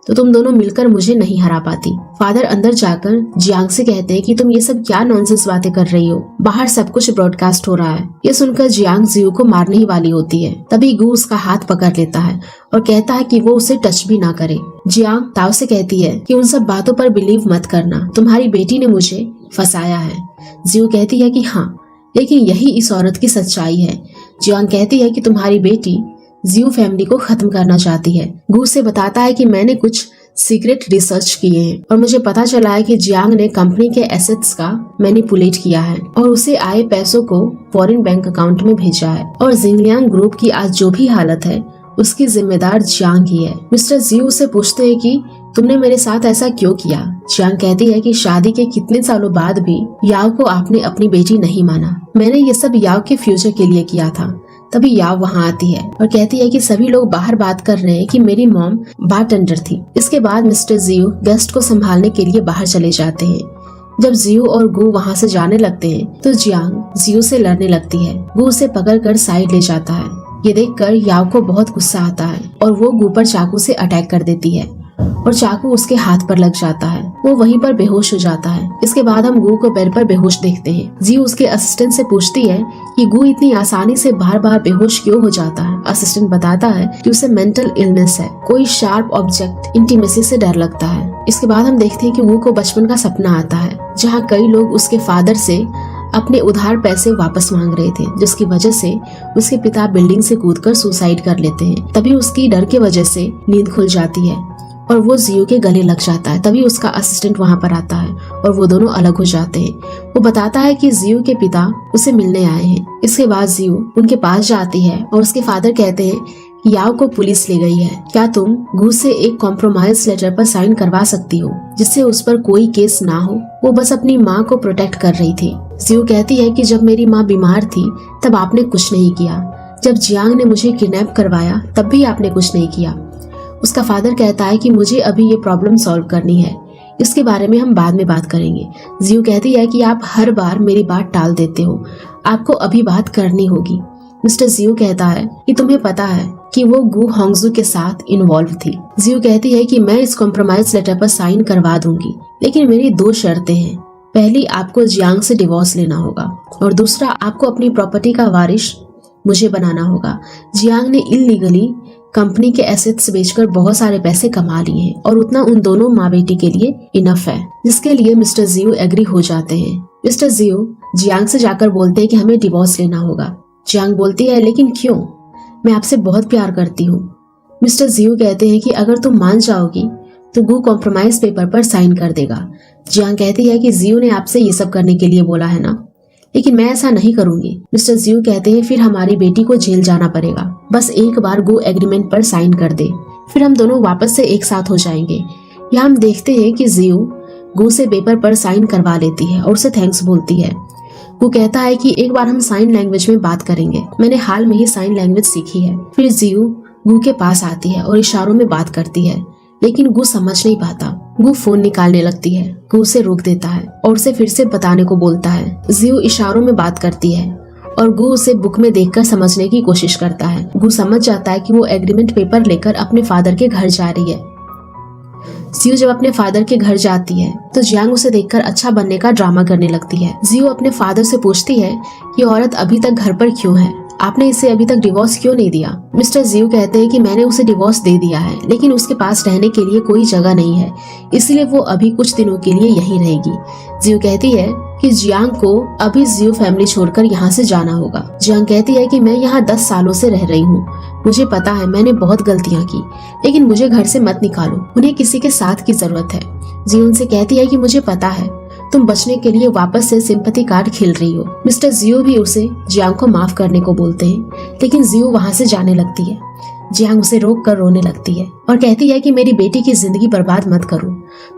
तो तुम दोनों मिलकर मुझे नहीं हरा पाती। फादर अंदर जाकर जियांग से कहते हैं कि तुम ये सब क्या नॉनसेंस बातें कर रही हो, बाहर सब कुछ ब्रॉडकास्ट हो रहा है। ये सुनकर जियांग जियो को मारने ही वाली होती है। तभी गू उसका हाथ पकड़ लेता है और कहता है कि वो उसे टच भी ना करे। जियांग ताओ से कहती है कि उन सब बातों पर बिलीव मत करना, तुम्हारी बेटी ने मुझे फंसाया है। जियो कहती है कि हाँ, लेकिन यही इस औरत की सच्चाई है। जियांग कहती है कि तुम्हारी बेटी जियो फैमिली को खत्म करना चाहती है। गू से बताता है कि मैंने कुछ सीक्रेट रिसर्च किए हैं और मुझे पता चला है कि जियांग ने कंपनी के एसेट्स का मैनिपुलेट किया है और उसे आए पैसों को फॉरेन बैंक अकाउंट में भेजा है और जिंगलियांग ग्रुप की आज जो भी हालत है उसकी जिम्मेदार जियांग ही है। मिस्टर जियो से पूछते हैं कि तुमने मेरे साथ ऐसा क्यों किया। जियांग कहती है कि शादी के कितने सालों बाद भी याओ को आपने अपनी बेटी नहीं माना। मैंने ये सब याओ के फ्यूचर के लिए किया था। तभी याओ वहाँ आती है और कहती है कि सभी लोग बाहर बात कर रहे हैं कि मेरी मॉम बारटेंडर थी। इसके बाद मिस्टर जियो गेस्ट को संभालने के लिए बाहर चले जाते हैं। जब जियो और गू वहाँ से जाने लगते हैं तो जियांग जियो से लड़ने लगती है। गू उसे पकड़कर साइड ले जाता है। ये देखकर याओ को बहुत गुस्सा आता है और वो गू पर चाकू से अटैक कर देती है और चाकू उसके हाथ पर लग जाता है। वो वहीं पर बेहोश हो जाता है। इसके बाद हम गू को बेड पर बेहोश देखते हैं। जियो उसके असिस्टेंट से पूछती है कि गू इतनी आसानी से बार बार बेहोश क्यों हो जाता है। असिस्टेंट बताता है कि उसे मेंटल इलनेस है, कोई शार्प ऑब्जेक्ट इंटीमेसी से डर लगता है। इसके बाद हम देखते हैं कि गू को बचपन का सपना आता है जहाँ कई लोग उसके फादर से अपने उधार पैसे वापस मांग रहे थे, जिसकी वजह से उसके पिता बिल्डिंग से कूदकर सुसाइड कर लेते हैं। तभी उसकी डर की वजह से नींद खुल जाती है और वो जियो के गले लग जाता है। तभी उसका असिस्टेंट वहाँ पर आता है और वो दोनों अलग हो जाते हैं। वो बताता है कि जियो के पिता उसे मिलने आए हैं। इसके बाद जियो उनके पास जाती है और उसके फादर कहते हैं कि याओ को पुलिस ले गई है, क्या तुम गू से एक कॉम्प्रोमाइज लेटर पर साइन करवा सकती हो जिससे उस पर कोई केस ना हो। वो बस अपनी माँ को प्रोटेक्ट कर रही थी। जियो कहती है कि जब मेरी माँ बीमार थी तब आपने कुछ नहीं किया, जब जियांग ने मुझे किडनैप करवाया तब भी आपने कुछ नहीं किया। उसका फादर कहता है कि मुझे अभी ये प्रॉब्लम सॉल्व करनी है, इसके बारे में हम बाद में बात करेंगे। जियो कहती है कि आप हर बार मेरी बात टाल देते हो, आपको अभी बात करनी होगी। मिस्टर जियो कहता है कि तुम्हें पता है कि वो गू होंगजू के साथ इन्वॉल्व थी। जियो कहती है कि मैं इस कॉम्प्रोमाइज लेटर पर साइन करवा दूंगी, लेकिन मेरी 2 शर्तें हैं। पहली, आपको जियांग से डिवोर्स लेना होगा और दूसरा, आपको अपनी प्रॉपर्टी का वारिस मुझे बनाना होगा। जियांग ने इलीगली कंपनी के एसेट्स बेचकर बहुत सारे पैसे कमा लिए हैं और उतना उन दोनों माँ बेटी के लिए इनफ है, जिसके लिए मिस्टर जियो एग्री हो जाते हैं। मिस्टर जियो जियांग से जाकर बोलते हैं कि हमें डिवोर्स लेना होगा। जियांग बोलती है, लेकिन क्यों, मैं आपसे बहुत प्यार करती हूँ। मिस्टर जियो कहते हैं कि अगर तुम मान जाओगी तो गू कॉम्प्रोमाइज पेपर पर साइन कर देगा। जियांग कहती है कि जियो ने आपसे ये सब करने के लिए बोला है ना, लेकिन मैं ऐसा नहीं करूंगी। मिस्टर जियो कहते हैं फिर हमारी बेटी को जेल जाना पड़ेगा, बस एक बार गो एग्रीमेंट पर साइन कर दे, फिर हम दोनों वापस से एक साथ हो जाएंगे। यहाँ हम देखते हैं कि जियो गो से पेपर पर साइन करवा लेती है और उसे थैंक्स बोलती है। वो कहता है कि एक बार हम साइन लैंग्वेज में बात करेंगे, मैंने हाल में ही साइन लैंग्वेज सीखी है। फिर जियो गू के पास आती है और इशारों में बात करती है, लेकिन गू समझ नहीं पाता। गू फोन निकालने लगती है, गू उसे रोक देता है और उसे फिर से बताने को बोलता है। जियो इशारों में बात करती है और गू उसे बुक में देखकर समझने की कोशिश करता है। गू समझ जाता है कि वो एग्रीमेंट पेपर लेकर अपने फादर के घर जा रही है। जियो जब अपने फादर के घर जाती है तो जियांग उसे देखकर अच्छा बनने का ड्रामा करने लगती है। जियो अपने फादर से पूछती है कि औरत अभी तक घर पर क्यों है, आपने इसे अभी तक डिवोर्स क्यों नहीं दिया। मिस्टर जियो कहते हैं कि मैंने उसे डिवोर्स दे दिया है, लेकिन उसके पास रहने के लिए कोई जगह नहीं है, इसलिए वो अभी कुछ दिनों के लिए यहीं रहेगी। जियो कहती है कि जियांग को अभी जियो फैमिली छोड़कर यहाँ से जाना होगा। जियांग कहती है कि मैं यहाँ 10 सालों से रह रही हूँ, मुझे पता है मैंने बहुत गलतियाँ की, लेकिन मुझे घर से मत निकालो, उन्हें किसी के साथ की जरूरत है। जियो उनसे कहती है कि मुझे पता है तुम बचने के लिए वापस से सिंपैथी कार्ड खेल रही हो। मिस्टर जियो भी उसे जियांग को माफ करने को बोलते हैं, लेकिन जियो वहाँ से जाने लगती है। जियांग उसे रोक कर रोने लगती है और कहती है कि मेरी बेटी की जिंदगी बर्बाद मत करो।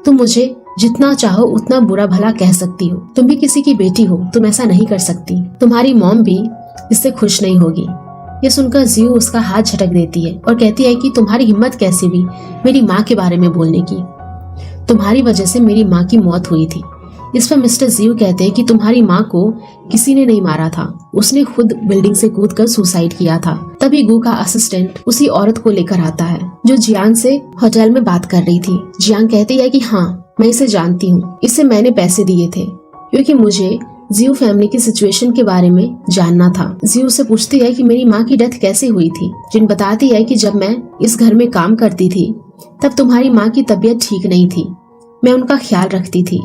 तुम मुझे जितना चाहो उतना बुरा भला कह सकती हो, तुम भी किसी की बेटी हो, तुम ऐसा नहीं कर सकती। तुम्हारी मॉम भी इससे खुश नहीं होगी। ये सुनकर जियो उसका हाथ झटक देती है और कहती है कि तुम्हारी हिम्मत कैसे हुई मेरी माँ के बारे में बोलने की। तुम्हारी वजह से मेरी माँ की मौत हुई थी। इस पर मिस्टर जियो कहते हैं कि तुम्हारी माँ को किसी ने नहीं मारा था, उसने खुद बिल्डिंग से कूदकर सुसाइड किया था। तभी गू का असिस्टेंट उसी औरत को लेकर आता है जो जियांग से होटल में बात कर रही थी। जियांग कहती है कि हाँ, मैं इसे जानती हूँ, इससे मैंने पैसे दिए थे क्योंकि मुझे जियो फैमिली की सिचुएशन के बारे में जानना था। जियो से पूछती है कि मेरी माँ की डेथ कैसे हुई थी। जिन बताती है कि जब मैं इस घर में काम करती थी तब तुम्हारी माँ की तबीयत ठीक नहीं थी। मैं उनका ख्याल रखती थी,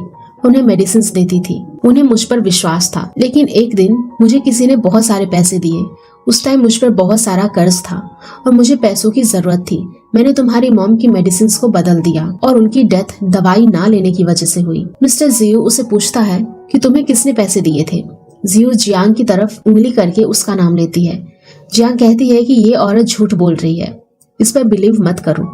उन्हें मेडिसिन देती थी, उन्हें मुझ पर विश्वास था। लेकिन एक दिन मुझे किसी ने बहुत सारे पैसे दिए। उस टाइम मुझ पर बहुत सारा कर्ज था और मुझे पैसों की जरूरत थी। मैंने तुम्हारी मॉम की मेडिसिन को बदल दिया और उनकी डेथ दवाई ना लेने की वजह से हुई। मिस्टर जियो उसे पूछता है कि तुम्हें किसने पैसे दिए थे। जियो जियांग की तरफ उंगली करके उसका नाम लेती है। जियांग कहती है कि ये औरत झूठ बोल रही है, इस पर बिलीव मत करो।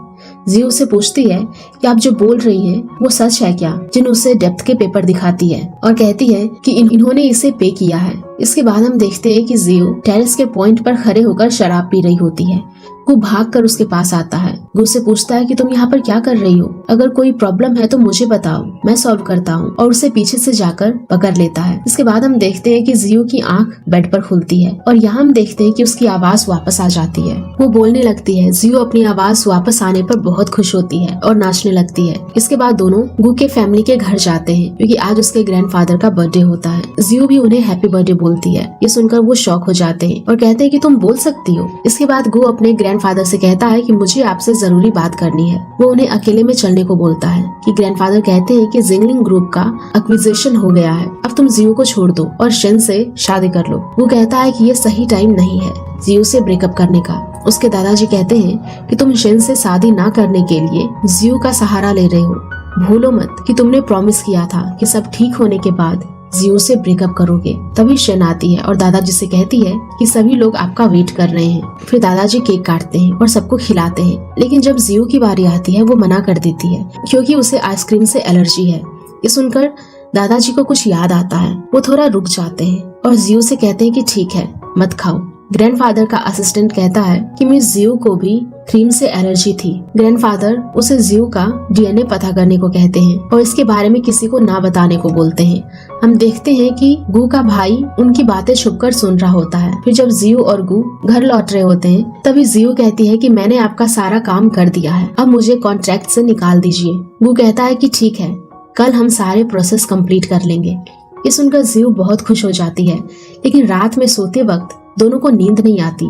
जियो से पूछती है कि आप जो बोल रही हैं वो सच है क्या। जिन उसे डेप्थ के पेपर दिखाती है और कहती है कि इन्होंने इसे पे किया है। इसके बाद हम देखते हैं कि जियो टेरेस के पॉइंट पर खड़े होकर शराब पी रही होती है। गू भागकर उसके पास आता है। गू से पूछता है कि तुम यहाँ पर क्या कर रही हो, अगर कोई प्रॉब्लम है तो मुझे बताओ, मैं सॉल्व करता हूँ, और उसे पीछे से जाकर पकड़ लेता है। इसके बाद हम देखते हैं कि जियो की आंख बेड पर खुलती है और यहाँ हम देखते हैं कि उसकी आवाज वापस आ जाती है। वो बोलने लगती है। जियो अपनी आवाज वापस आने पर बहुत खुश होती है और नाचने लगती है। इसके बाद दोनों गू के फैमिली के घर जाते हैं क्योंकि आज उसके ग्रैंडफादर का बर्थडे होता है। जियो भी उन्हें हैप्पी बर्थडे बोलती है। ये सुनकर वो शॉक हो जाते हैं और कहते हैं कि तुम बोल सकती हो। इसके बाद गू अपने ग्रैंडफादर से कहता है कि मुझे आपसे जरूरी बात करनी है। वो उन्हें अकेले में चलने को बोलता है कि ग्रैंडफादर कहते हैं कि जिंगलिंग ग्रुप का एक्विजिशन हो गया है, अब तुम जियो को छोड़ दो और शेन से शादी कर लो। वो कहता है कि ये सही टाइम नहीं है जियो से ब्रेकअप करने का। उसके दादाजी कहते हैं कि तुम शेन से शादी ना करने के लिए जियो का सहारा ले रहे हो। भूलो मत कि तुमने प्रॉमिस किया था कि सब ठीक होने के बाद जियो से ब्रेकअप करोगे। तभी शेन आती है और दादाजी से कहती है कि सभी लोग आपका वेट कर रहे हैं। फिर दादाजी केक काटते हैं और सबको खिलाते हैं। लेकिन जब जियो की बारी आती है वो मना कर देती है क्योंकि उसे आइसक्रीम से एलर्जी है। ये सुनकर दादाजी को कुछ याद आता है। वो थोड़ा रुक जाते हैं और जियो से कहते हैं कि ठीक है, मत खाओ। ग्रैंडफादर का असिस्टेंट कहता है कि मिस जियो को भी क्रीम से एलर्जी थी। ग्रैंडफादर उसे जियो का डीएनए पता करने को कहते हैं और इसके बारे में किसी को ना बताने को बोलते हैं। हम देखते हैं कि गू का भाई उनकी बातें छुपकर सुन रहा होता है। फिर जब जियो और गू घर लौट रहे होते हैं तभी जियो कहती है कि मैंने आपका सारा काम कर दिया है, अब मुझे कॉन्ट्रैक्ट से निकाल दीजिए। गू कहता है कि ठीक है, कल हम सारे प्रोसेस कंप्लीट कर लेंगे। ये सुनकर जियो बहुत खुश हो जाती है। लेकिन रात में सोते वक्त दोनों को नींद नहीं आती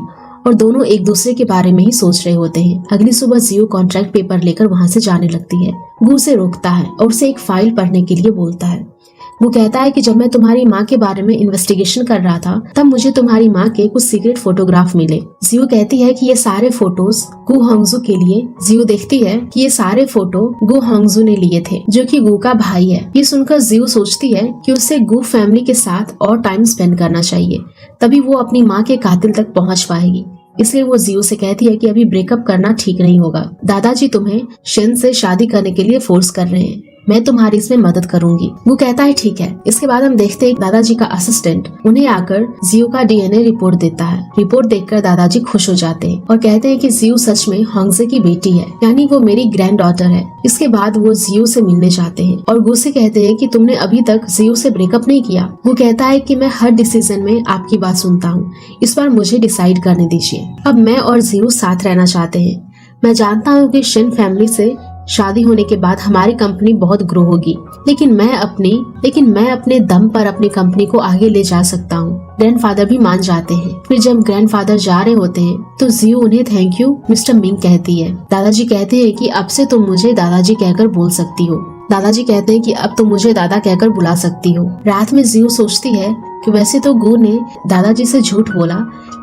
और दोनों एक दूसरे के बारे में ही सोच रहे होते हैं। अगली सुबह जियो कॉन्ट्रैक्ट पेपर लेकर वहाँ से जाने लगती है। गू उसे रोकता है और उसे एक फाइल पढ़ने के लिए बोलता है। वो कहता है कि जब मैं तुम्हारी माँ के बारे में इन्वेस्टिगेशन कर रहा था तब मुझे तुम्हारी माँ के कुछ सीक्रेट फोटोग्राफ मिले। जियो कहती है कि ये सारे फोटोज गू होंगजू के लिए। जियो देखती है कि ये सारे फोटो गू होंगजू ने लिए थे जो कि गू का भाई है। ये सुनकर जियो सोचती है कि उसे गू फैमिली के साथ और टाइम स्पेंड करना चाहिए, तभी वो अपनी माँ के कातिल तक पहुँच पाएगी। इसलिए वो जियो से कहती है कि अभी ब्रेकअप करना ठीक नहीं होगा। दादाजी तुम्हें शेन से शादी करने के लिए फोर्स कर रहे हैं, मैं तुम्हारी इसमें मदद करूंगी। वो कहता है ठीक है। इसके बाद हम देखते हैं दादाजी का असिस्टेंट उन्हें आकर जियो का डीएनए रिपोर्ट देता है। रिपोर्ट देखकर दादाजी खुश हो जाते हैं और कहते हैं कि जियो सच में होंगजे की बेटी है, यानी वो मेरी ग्रैंड डॉटर है। इसके बाद वो जियो से मिलने जाते हैं और गू से कहते हैं कि तुमने अभी तक जियो से ब्रेकअप नहीं किया। वो कहता है कि मैं हर डिसीजन में आपकी बात सुनता हूँ, इस बार मुझे डिसाइड करने दीजिए। अब मैं और जियो साथ रहना चाहते हैं। मैं जानता हूँ कि शेन फैमिली से शादी होने के बाद हमारी कंपनी बहुत ग्रो होगी, लेकिन मैं अपने दम पर अपनी कंपनी को आगे ले जा सकता हूँ। ग्रैंडफादर भी मान जाते हैं। फिर जब ग्रैंडफादर जा रहे होते हैं तो जियो उन्हें थैंक यू मिस्टर मिंग कहती है। दादाजी कहते हैं कि अब से तुम मुझे दादाजी कहकर बोल सकती हो। दादाजी कहते हैं कि अब तुम मुझे दादा कहकर बुला सकती हो। रात में जियो सोचती है कि वैसे तो गू ने दादाजी से झूठ बोला,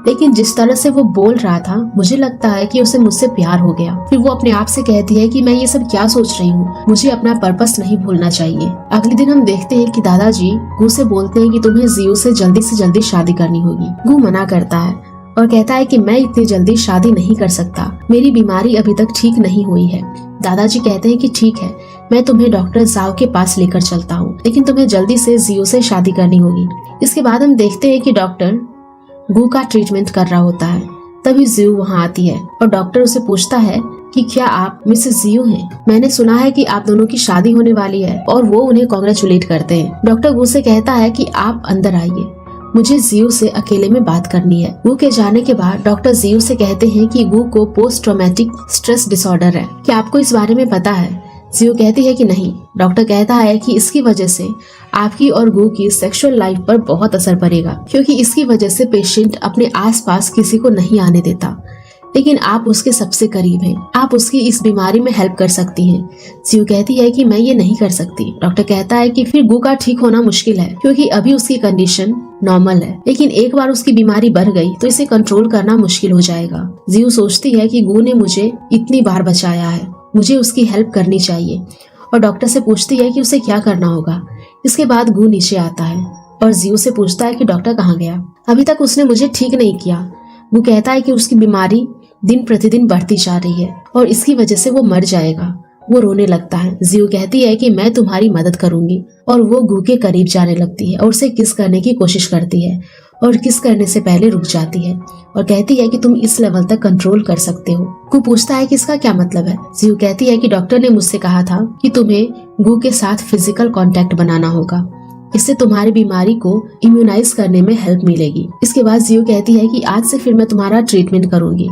लेकिन जिस तरह से वो बोल रहा था मुझे लगता है कि उसे मुझसे प्यार हो गया। फिर वो अपने आप से कहती है कि मैं ये सब क्या सोच रही हूँ, मुझे अपना पर्पस नहीं भूलना चाहिए। अगले दिन हम देखते हैं कि दादाजी गू से बोलते हैं कि तुम्हें जियो से जल्दी शादी करनी होगी। गू मना करता है और कहता है कि मैं इतनी जल्दी शादी नहीं कर सकता, मेरी बीमारी अभी तक ठीक नहीं हुई है। दादाजी कहते हैं कि ठीक है, मैं तुम्हें डॉक्टर जाओ के पास लेकर चलता हूँ, लेकिन तुम्हें जल्दी से जियो से शादी करनी होगी। इसके बाद हम देखते हैं कि डॉक्टर गू का ट्रीटमेंट कर रहा होता है। तभी जियो वहाँ आती है और डॉक्टर उसे पूछता है कि क्या आप मिसेस जियो हैं? मैंने सुना है कि आप दोनों की शादी होने वाली है, और वो उन्हें कॉन्ग्रेचुलेट करते हैं। डॉक्टर गू से कहता है कि आप अंदर आइए, मुझे जियो से अकेले में बात करनी है। गू के जाने के बाद डॉक्टर जियो से कहते हैं कि गू को पोस्ट ट्रॉमेटिक स्ट्रेस डिसऑर्डर है, क्या आपको इस बारे में पता है? जियो कहती है कि नहीं। डॉक्टर कहता है कि इसकी वजह से आपकी और गू की सेक्सुअल लाइफ पर बहुत असर पड़ेगा, क्योंकि इसकी वजह से पेशेंट अपने आसपास किसी को नहीं आने देता, लेकिन आप उसके सबसे करीब हैं, आप उसकी इस बीमारी में हेल्प कर सकती हैं। जियो कहती है कि मैं ये नहीं कर सकती। डॉक्टर कहता है कि फिर गू का ठीक होना मुश्किल है, क्योंकि अभी उसकी कंडीशन नॉर्मल है, लेकिन एक बार उसकी बीमारी बढ़ गई तो इसे कंट्रोल करना मुश्किल हो जाएगा। जियो सोचती है कि गू ने मुझे इतनी बार बचाया है, मुझे उसकी हेल्प करनी चाहिए, और डॉक्टर से पूछती है कि उसे क्या करना होगा। इसके बाद गू नीचे आता है और जियो से पूछता है कि डॉक्टर कहाँ गया, अभी तक उसने मुझे ठीक नहीं किया। गू कहता है कि उसकी बीमारी दिन प्रतिदिन बढ़ती जा रही है और इसकी वजह से वो मर जाएगा। वो रोने लगता है। जियो कहती है कि मैं तुम्हारी मदद करूंगी, और वो गू के करीब जाने लगती है और उसे किस करने की कोशिश करती है, और किस करने से पहले रुक जाती है और कहती है कि तुम इस लेवल तक कंट्रोल कर सकते हो। गू पूछता है कि इसका क्या मतलब है। जियो कहती है कि डॉक्टर ने मुझसे कहा था कि तुम्हें गू के साथ फिजिकल कांटेक्ट बनाना होगा, इससे तुम्हारी बीमारी को इम्यूनाइज करने में हेल्प मिलेगी। इसके बाद जियो कहती है कि आज से फिर मैं तुम्हारा ट्रीटमेंट करूंगी।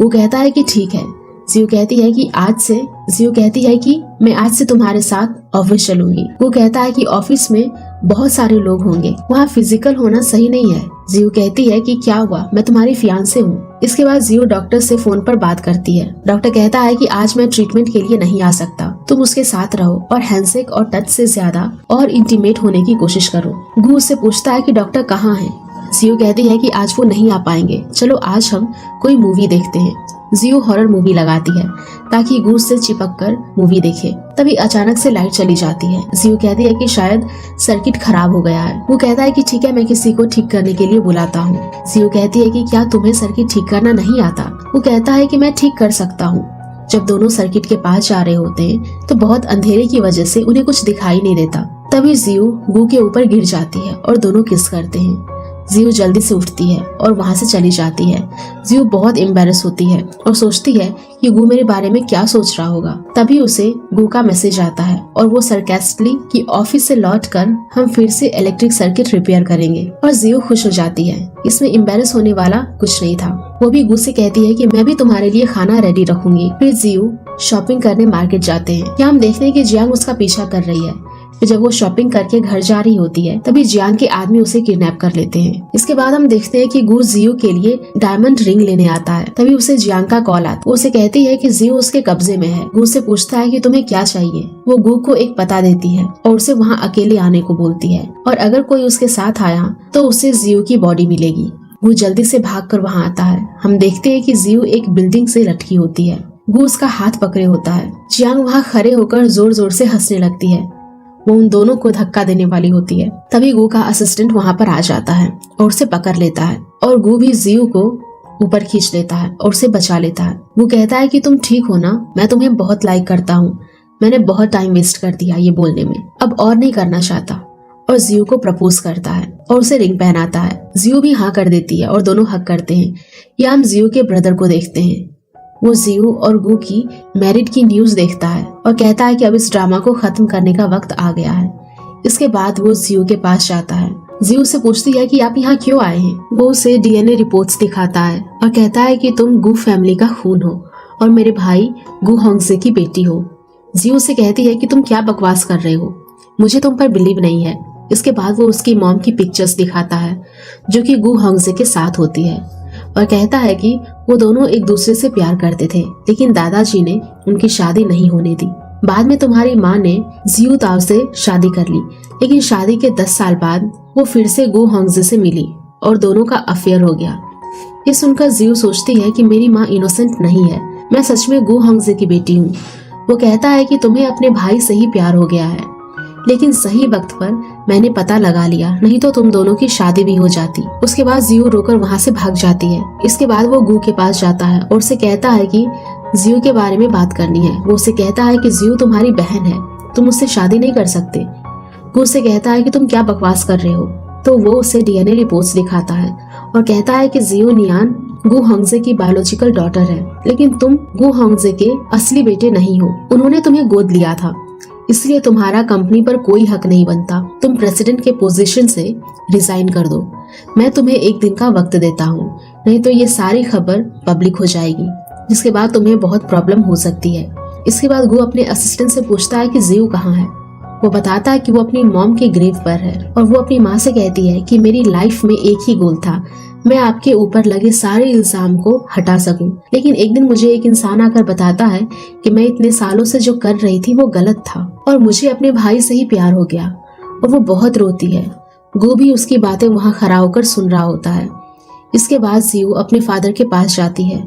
वो कहता है कि ठीक है। जियो कहती है कि मैं आज से तुम्हारे साथ ऑफिस चलूंगी। वो कहता है कि ऑफिस में बहुत सारे लोग होंगे, वहाँ फिजिकल होना सही नहीं है। जियो कहती है कि क्या हुआ, मैं तुम्हारी फियांसे हूँ। इसके बाद जियो डॉक्टर से फोन पर बात करती है। डॉक्टर कहता है कि आज मैं ट्रीटमेंट के लिए नहीं आ सकता, तुम उसके साथ रहो और हैंडशेक और टच से ज्यादा और इंटीमेट होने की कोशिश करो। गू उससे पूछता है कि डॉक्टर कहाँ है। जियो कहती है कि आज वो नहीं आ पाएंगे, चलो आज हम कोई मूवी देखते हैं। जियो हॉरर मूवी लगाती है ताकि गू से चिपक कर मूवी देखे। तभी अचानक से लाइट चली जाती है। जियो कहती है कि शायद सर्किट खराब हो गया है। वो कहता है कि ठीक है, मैं किसी को ठीक करने के लिए बुलाता हूँ। जियो कहती है कि क्या तुम्हें सर्किट ठीक करना नहीं आता। वो कहता है कि मैं ठीक कर सकता हूँ। जब दोनों सर्किट के पास जा रहे होते हैं तो बहुत अंधेरे की वजह से उन्हें कुछ दिखाई नहीं देता। तभी जियो गू के ऊपर गिर जाती है और दोनों किस करते हैं। जियो जल्दी से उठती है और वहाँ से चली जाती है। जियो बहुत एम्बैरेस होती है और सोचती है कि गू मेरे बारे में क्या सोच रहा होगा। तभी उसे गू का मैसेज आता है और वो सरकास्टिकली कि ऑफिस से लौटकर हम फिर से इलेक्ट्रिक सर्किट रिपेयर करेंगे, और जियो खुश हो जाती है। इसमें एम्बैरेस होने वाला कुछ नहीं था। वो भी गू से कहती है कि मैं भी तुम्हारे लिए खाना रेडी रखूंगी। फिर जियो शॉपिंग करने मार्केट जाते हैं। यहाँ हम देखते हैं कि जियांग उसका पीछा कर रही है। फिर जब वो शॉपिंग करके घर जा रही होती है तभी जियांग के आदमी उसे किडनैप कर लेते हैं। इसके बाद हम देखते हैं कि गू जियो के लिए डायमंड रिंग लेने आता है। तभी उसे जियांग का कॉल आता है। वो उसे कहती है कि जियो उसके कब्जे में है। गू से पूछता है कि तुम्हें क्या चाहिए। वो गू को एक पता देती है और उसे वहाँ अकेले आने को बोलती है, और अगर कोई उसके साथ आया तो उसे जियो की बॉडी मिलेगी। गू जल्दी से भाग कर वहाँ आता है। हम देखते हैं कि जियो एक बिल्डिंग से लटकी होती है। गू उसका हाथ पकड़े होता है। जियांग वहाँ खड़े होकर जोर जोर से हंसने लगती है। वो उन दोनों को धक्का देने वाली होती है। तभी गू का असिस्टेंट वहाँ पर आ जाता है और उसे पकड़ लेता है, और गू भी जियो को ऊपर खींच लेता है और उसे बचा लेता है। वो कहता है कि तुम ठीक हो ना, मैं तुम्हें बहुत लाइक करता हूँ, मैंने बहुत टाइम वेस्ट कर दिया ये बोलने में, अब और नहीं करना चाहता। और जियो को प्रपोज करता है और उसे रिंग पहनाता है। जियो भी हाँ कर देती है और दोनों हक करते हैं। या हम जियो के ब्रदर को देखते हैं। वो जियो और गू की मैरिड की न्यूज देखता है और कहता है कि अब इस ड्रामा को खत्म करने का वक्त आ गया है। इसके बाद वो जियो के पास जाता है। जियो से पूछती है कि आप यहाँ क्यों आए हैं। वो उसे डीएनए रिपोर्ट्स दिखाता है और कहता है कि तुम गू फैमिली का खून हो और मेरे भाई गू होंगजे की बेटी हो। जियो से कहती है कि तुम क्या बकवास कर रहे हो, मुझे तुम पर बिलीव नहीं है। इसके बाद वो उसकी मॉम की पिक्चर्स दिखाता है जो कि गू होंगजे के साथ होती है, और कहता है कि वो दोनों एक दूसरे से प्यार करते थे, लेकिन दादाजी ने उनकी शादी नहीं होने दी। बाद में तुम्हारी माँ ने जियो ताओ से शादी कर ली, लेकिन शादी के 10 साल बाद वो फिर से गू होंगजे से मिली और दोनों का अफेयर हो गया। ये सुनकर जियो सोचती है कि मेरी माँ इनोसेंट नहीं है, मैं सच में गू होंगजे की बेटी हूँ। वो कहता है कि तुम्हें अपने भाई से ही प्यार हो गया है, लेकिन सही वक्त पर मैंने पता लगा लिया, नहीं तो तुम दोनों की शादी भी हो जाती। उसके बाद जियो रोकर वहाँ से भाग जाती है। इसके बाद वो गू के पास जाता है और उसे कहता है कि जियो के बारे में बात करनी है। वो उसे कहता है कि जियो तुम्हारी बहन है, तुम उससे शादी नहीं कर सकते। गू उसे कहता है कि तुम क्या बकवास कर रहे हो। तो वो उसे डीएनए रिपोर्ट्स दिखाता है और कहता है कि जियो नियान गू होंगजे की बायोलॉजिकल डॉटर है, लेकिन तुम गू होंगजे के असली बेटे नहीं हो। उन्होंने तुम्हें गोद लिया था, इसलिए तुम्हारा कंपनी पर कोई हक नहीं बनता। तुम प्रेसिडेंट के पोजीशन से रिजाइन कर दो। मैं तुम्हें एक दिन का वक्त देता हूँ, नहीं तो ये सारी खबर पब्लिक हो जाएगी, जिसके बाद तुम्हें बहुत प्रॉब्लम हो सकती है। इसके बाद गू अपने असिस्टेंट से पूछता है कि जियो कहाँ है। वो बताता है कि वो अपनी मॉम के ग्रेव पर है और वो अपनी माँ से कहती है कि मेरी लाइफ में एक ही गोल था, मैं आपके ऊपर लगे सारे इल्जाम को हटा सकूं। लेकिन एक दिन मुझे एक इंसान आकर बताता है कि मैं इतने सालों से जो कर रही थी वो गलत था और मुझे अपने भाई से ही प्यार हो गया। और वो बहुत रोती है। गो भी उसकी बातें वहाँ खड़ा होकर सुन रहा होता है। इसके बाद जियो अपने फादर के पास जाती है।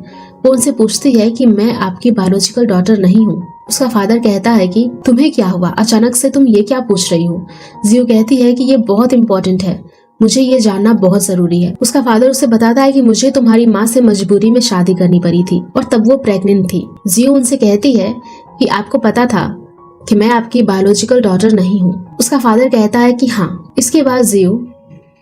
वो उनसे पूछती है कि मैं आपकी बायोलॉजिकल डॉटर नहीं हूँ। उसका फादर कहता है कि तुम्हें क्या हुआ, अचानक से तुम ये क्या पूछ रही हो। जियो कहती है कि ये बहुत इम्पोर्टेंट है, मुझे ये जानना बहुत जरूरी है। उसका फादर उसे बताता है कि मुझे तुम्हारी माँ से मजबूरी में शादी करनी पड़ी थी और तब वो प्रेग्नेंट थी। जियो उनसे कहती है कि आपको पता था कि मैं आपकी बायोलॉजिकल डॉटर नहीं हूँ। उसका फादर कहता है कि हाँ। इसके बाद जियो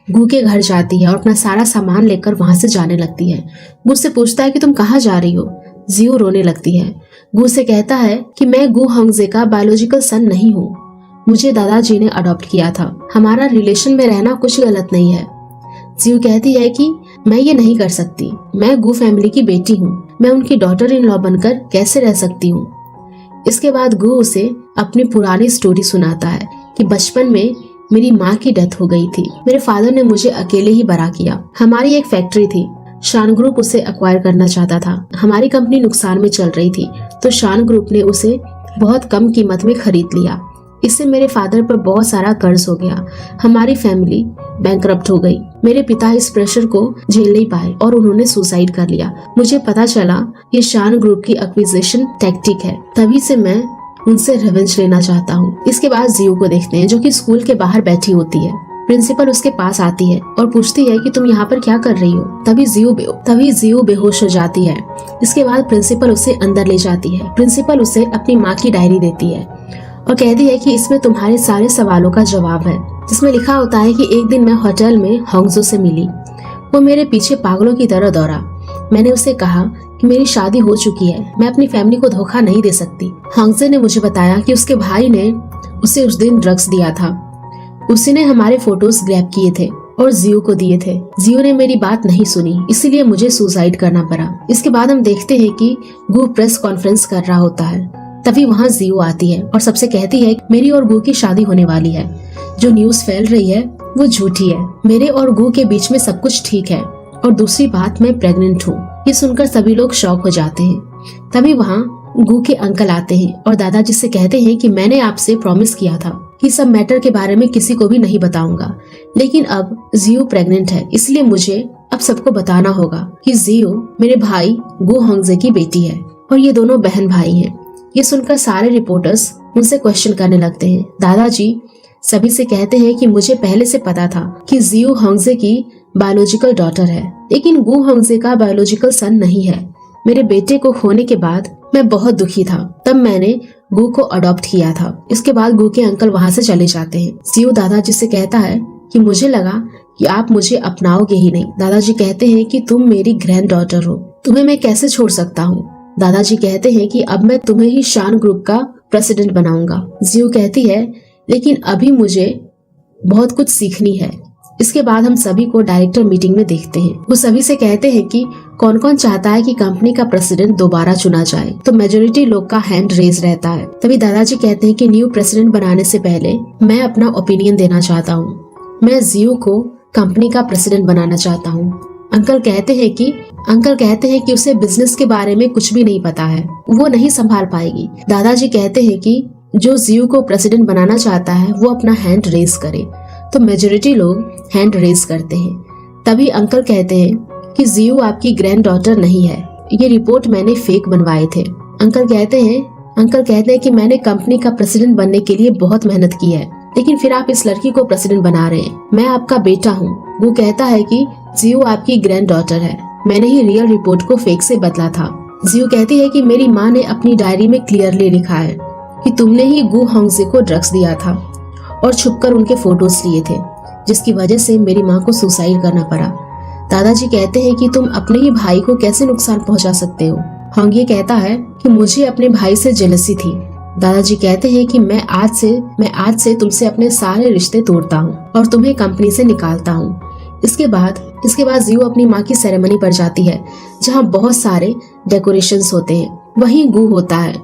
गू के घर जाती है और अपना सारा सामान लेकर वहाँ से जाने लगती है। गू से पूछता है कि तुम कहाँ जा रही हो। जियो रोने लगती है। गू से कहता है कि मैं गू होंगजे का बायोलॉजिकल सन नहीं हूँ, मुझे दादाजी ने अडॉप्ट किया था, हमारा रिलेशन में रहना कुछ गलत नहीं है। जियो कहती है कि मैं ये नहीं कर सकती, मैं गू फैमिली की बेटी हूँ, मैं उनकी डॉटर इन लॉ बनकर कैसे रह सकती हूँ। इसके बाद गू उसे अपनी पुरानी स्टोरी सुनाता है कि बचपन में मेरी माँ की डेथ हो गई थी, मेरे फादर ने मुझे अकेले ही बड़ा किया। हमारी एक फैक्ट्री थी, शान ग्रुप उसे एक्वायर करना चाहता था। हमारी कंपनी नुकसान में चल रही थी तो शान ग्रुप ने उसे बहुत कम कीमत में खरीद लिया। इससे मेरे फादर पर बहुत सारा कर्ज हो गया, हमारी फैमिली बैंकरप्ट हो गई। मेरे पिता इस प्रेशर को झेल नहीं पाए और उन्होंने सुसाइड कर लिया। मुझे पता चला ये शान ग्रुप की एक्विजिशन टैक्टिक है, तभी से मैं उनसे रिवेंज लेना चाहता हूँ। इसके बाद जियो को देखते हैं जो कि स्कूल के बाहर बैठी होती है। प्रिंसिपल उसके पास आती है और पूछती है कि तुम यहाँ पर क्या कर रही हो। तभी जियो बेहोश हो जाती है। इसके बाद प्रिंसिपल उसे अंदर ले जाती है। प्रिंसिपल उसे अपनी माँ की डायरी देती है और कहती है कि इसमें तुम्हारे सारे सवालों का जवाब है, जिसमें लिखा होता है कि एक दिन मैं होटल में होंगजो से मिली। वो मेरे पीछे पागलों की तरह दौड़ा। मैंने उसे कहा कि मेरी शादी हो चुकी है, मैं अपनी फैमिली को धोखा नहीं दे सकती। होंगजे ने मुझे बताया कि उसके भाई ने उसे उस दिन ड्रग्स दिया था। उसी ने हमारे फोटोज ग्रैब किए थे और जियो को दिए थे। जियो ने मेरी बात नहीं सुनी, इसीलिए मुझे सुसाइड करना पड़ा। इसके बाद हम देखते हैं कि गू प्रेस कॉन्फ्रेंस कर रहा होता है। तभी वहाँ जियो आती है और सबसे कहती है मेरी और गू की शादी होने वाली है, जो न्यूज फैल रही है वो झूठी है, मेरे और गू के बीच में सब कुछ ठीक है और दूसरी बात मैं प्रेग्नेंट हूँ। ये सुनकर सभी लोग शॉक हो जाते हैं। तभी वहाँ गू के अंकल आते हैं और दादाजी से कहते हैं कि मैंने आपसे प्रॉमिस किया था कि सब मैटर के बारे में किसी को भी नहीं बताऊंगा, लेकिन अब जियो प्रेग्नेंट है, इसलिए मुझे अब सबको बताना होगा कि जियो मेरे भाई गू होंगजे की बेटी है और ये दोनों बहन भाई हैं। ये सुनकर सारे रिपोर्टर्स उनसे क्वेश्चन करने लगते हैं। दादाजी सभी से कहते हैं कि मुझे पहले से पता था कि जियो होंगजे की बायोलॉजिकल डॉटर है, लेकिन गू होंगजे का बायोलॉजिकल सन नहीं है। मेरे बेटे को खोने के बाद मैं बहुत दुखी था, तब मैंने गू को अडॉप्ट किया था। इसके बाद गू के अंकल वहाँ से चले जाते हैं। जियो दादाजी से कहता है कि मुझे लगा कि आप मुझे अपनाओगे ही नहीं। दादाजी कहते हैं कि तुम मेरी ग्रैंड डॉटर हो, तुम्हें मैं कैसे छोड़ सकता हूँ। दादाजी कहते हैं कि अब मैं तुम्हें ही शान ग्रुप का प्रेसिडेंट बनाऊंगा। जियो कहती है लेकिन अभी मुझे बहुत कुछ सीखनी है। इसके बाद हम सभी को डायरेक्टर मीटिंग में देखते हैं। वो सभी से कहते हैं कि कौन कौन चाहता है कि कंपनी का प्रेसिडेंट दोबारा चुना जाए, तो मेजोरिटी लोग का हैंड रेज रहता है। तभी दादाजी कहते हैं कि न्यू प्रेसिडेंट बनाने से पहले मैं अपना ओपिनियन देना चाहता हूँ, मैं जियो को कंपनी का प्रेसिडेंट बनाना चाहता हूँ। अंकल कहते हैं कि उसे बिजनेस के बारे में कुछ भी नहीं पता है, वो नहीं संभाल पाएगी। दादाजी कहते हैं कि जो जियो को प्रेसिडेंट बनाना चाहता है वो अपना हैंड रेज करे, तो मेजोरिटी लोग हैंड रेज करते हैं। तभी अंकल कहते हैं कि जियो आपकी ग्रैंड डॉटर नहीं है, ये रिपोर्ट मैंने फेक बनवाए थे। अंकल कहते हैं कि मैंने कंपनी का प्रेसिडेंट बनने के लिए बहुत मेहनत की है, लेकिन फिर आप इस लड़की को प्रेसिडेंट बना रहे हैं। मैं आपका बेटा हूँ। गू कहता है कि जियो आपकी ग्रैंड डॉटर है, मैंने ही रियल रिपोर्ट को फेक से बदला था। जियो कहती है कि मेरी माँ ने अपनी डायरी में क्लियरली लिखा है कि तुमने ही गू होंगजे को ड्रग्स दिया था और छुपकर उनके फोटोज लिए थे, जिसकी वजह से मेरी माँ को सुसाइड करना पड़ा। दादाजी कहते हैं कि तुम अपने ही भाई को कैसे नुकसान पहुंचा सकते हो। होंगे कहता है कि मुझे अपने भाई से जेलसी थी। दादाजी कहते हैं कि मैं आज से तुमसे अपने सारे रिश्ते तोड़ता हूँ और तुम्हें कंपनी से निकालता हूँ। इसके बाद जियो अपनी माँ की सेरेमनी पर जाती है, जहाँ बहुत सारे डेकोरेशंस होते हैं। वहीं गू होता है।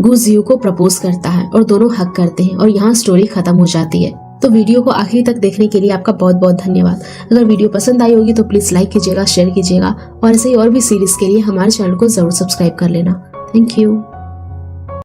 गू जियो को प्रपोज करता है और दोनों हक करते हैं और यहाँ स्टोरी खत्म हो जाती है। तो वीडियो को आखिरी तक देखने के लिए आपका बहुत बहुत धन्यवाद। अगर वीडियो पसंद आई होगी तो प्लीज लाइक कीजिएगा, शेयर कीजिएगा और ऐसे ही और भी सीरीज के लिए हमारे चैनल को जरूर सब्सक्राइब कर लेना। Thank you.